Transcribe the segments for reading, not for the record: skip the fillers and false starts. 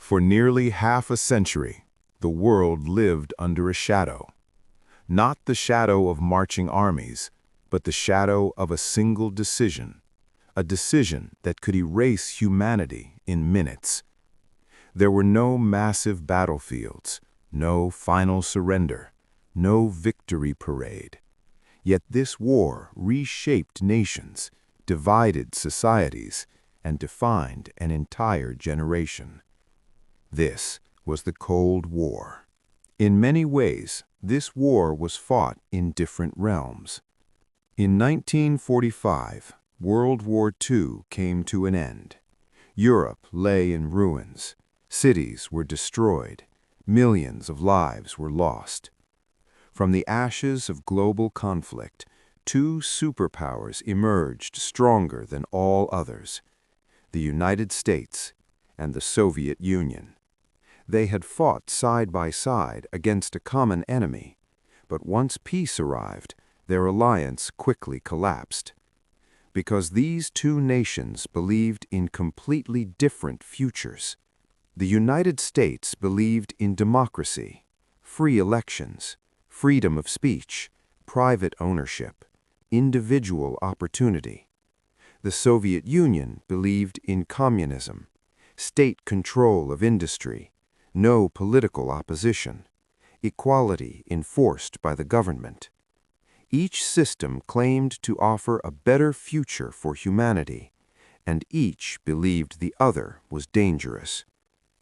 For nearly half a century, the world lived under a shadow. Not the shadow of marching armies, but the shadow of a single decision. A decision that could erase humanity in minutes. There were no massive battlefields, no final surrender, no victory parade. Yet this war reshaped nations, divided societies, and defined an entire generation. This was the Cold War. In many ways, this war was fought in different realms. In 1945, World War II came to an end. Europe lay in ruins. Cities were destroyed. Millions of lives were lost. From the ashes of global conflict, two superpowers emerged stronger than all others: the United States and the Soviet Union. They had fought side by side against a common enemy, but once peace arrived, their alliance quickly collapsed. Because these two nations believed in completely different futures. The United States believed in democracy, free elections, freedom of speech, private ownership, individual opportunity. The Soviet Union believed in communism, state control of industry, no political opposition, equality enforced by the government. Each system claimed to offer a better future for humanity, and each believed the other was dangerous.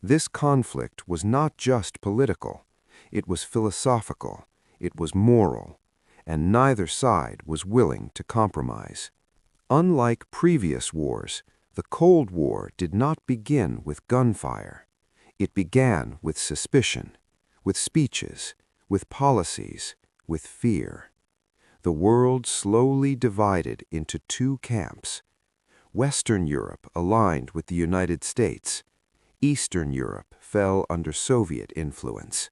This conflict was not just political, it was philosophical, it was moral, and neither side was willing to compromise. Unlike previous wars, the Cold War did not begin with gunfire. It began with suspicion, with speeches, with policies, with fear. The world slowly divided into two camps. Western Europe aligned with the United States. Eastern Europe fell under Soviet influence.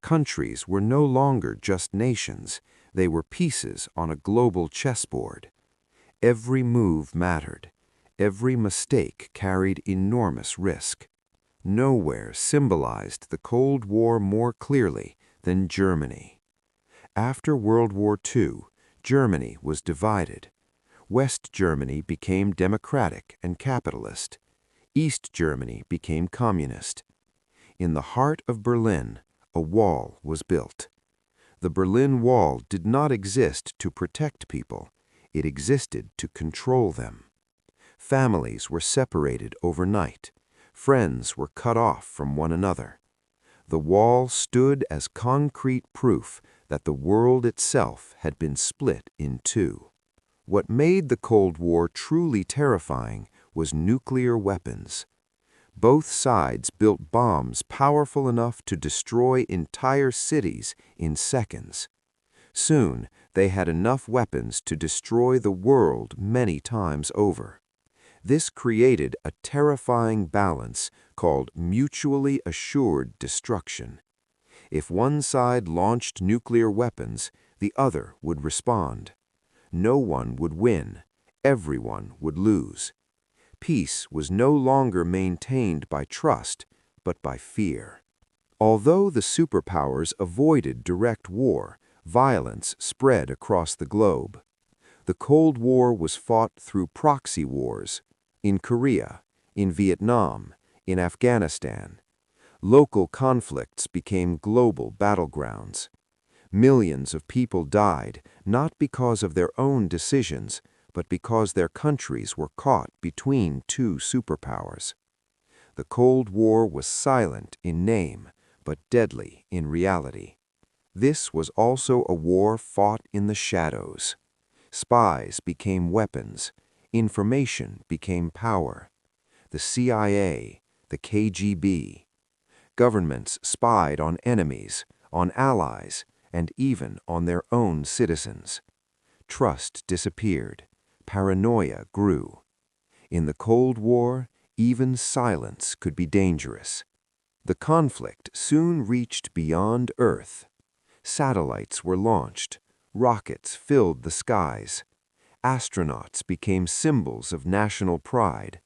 Countries were no longer just nations, they were pieces on a global chessboard. Every move mattered. Every mistake carried enormous risk. Nowhere symbolized the Cold War more clearly than Germany. After World War II, Germany was divided. West Germany became democratic and capitalist. East Germany became communist. In the heart of Berlin, a wall was built. The Berlin Wall did not exist to protect people. It existed to control them. Families were separated overnight. Friends were cut off from one another. The wall stood as concrete proof that the world itself had been split in two. What made the Cold War truly terrifying was nuclear weapons. Both sides built bombs powerful enough to destroy entire cities in seconds. Soon, they had enough weapons to destroy the world many times over. This created a terrifying balance called mutually assured destruction. If one side launched nuclear weapons, the other would respond. No one would win. Everyone would lose. Peace was no longer maintained by trust, but by fear. Although the superpowers avoided direct war, violence spread across the globe. The Cold War was fought through proxy wars, in Korea, in Vietnam, in Afghanistan. Local conflicts became global battlegrounds. Millions of people died, not because of their own decisions, but because their countries were caught between two superpowers. The Cold War was silent in name, but deadly in reality. This was also a war fought in the shadows. Spies became weapons. Information became power. The CIA, the KGB. Governments spied on enemies, on allies, and even on their own citizens. Trust disappeared. Paranoia grew. In the Cold War, even silence could be dangerous. The conflict soon reached beyond Earth. Satellites were launched. Rockets filled the skies. Astronauts became symbols of national pride.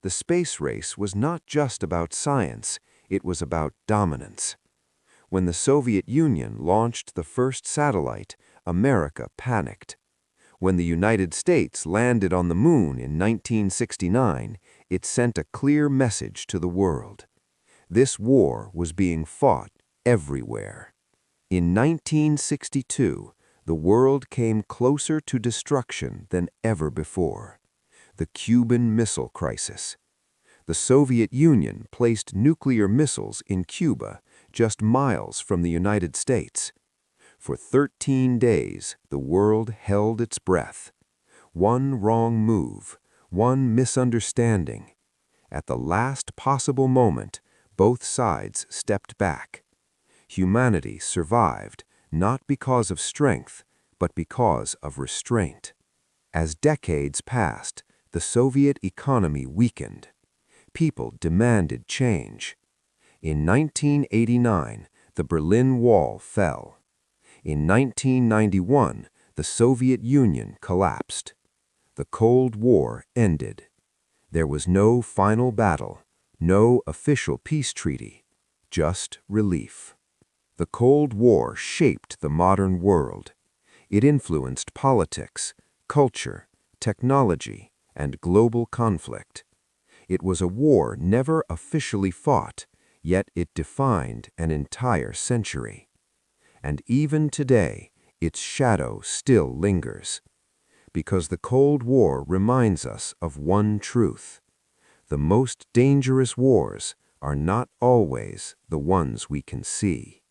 The space race was not just about science, it was about dominance. When the Soviet Union launched the first satellite, America panicked. When the United States landed on the moon in 1969, it sent a clear message to the world. This war was being fought everywhere. In 1962, the world came closer to destruction than ever before. The Cuban Missile Crisis. The Soviet Union placed nuclear missiles in Cuba, just miles from the United States. For 13 days, the world held its breath. One wrong move, one misunderstanding. At the last possible moment, both sides stepped back. Humanity survived, not because of strength, but because of restraint. As decades passed, the Soviet economy weakened. People demanded change. In 1989, the Berlin Wall fell. In 1991, the Soviet Union collapsed. The Cold War ended. There was no final battle, no official peace treaty, just relief. The Cold War shaped the modern world. It influenced politics, culture, technology, and global conflict. It was a war never officially fought, yet it defined an entire century. And even today, its shadow still lingers. Because the Cold War reminds us of one truth. The most dangerous wars are not always the ones we can see.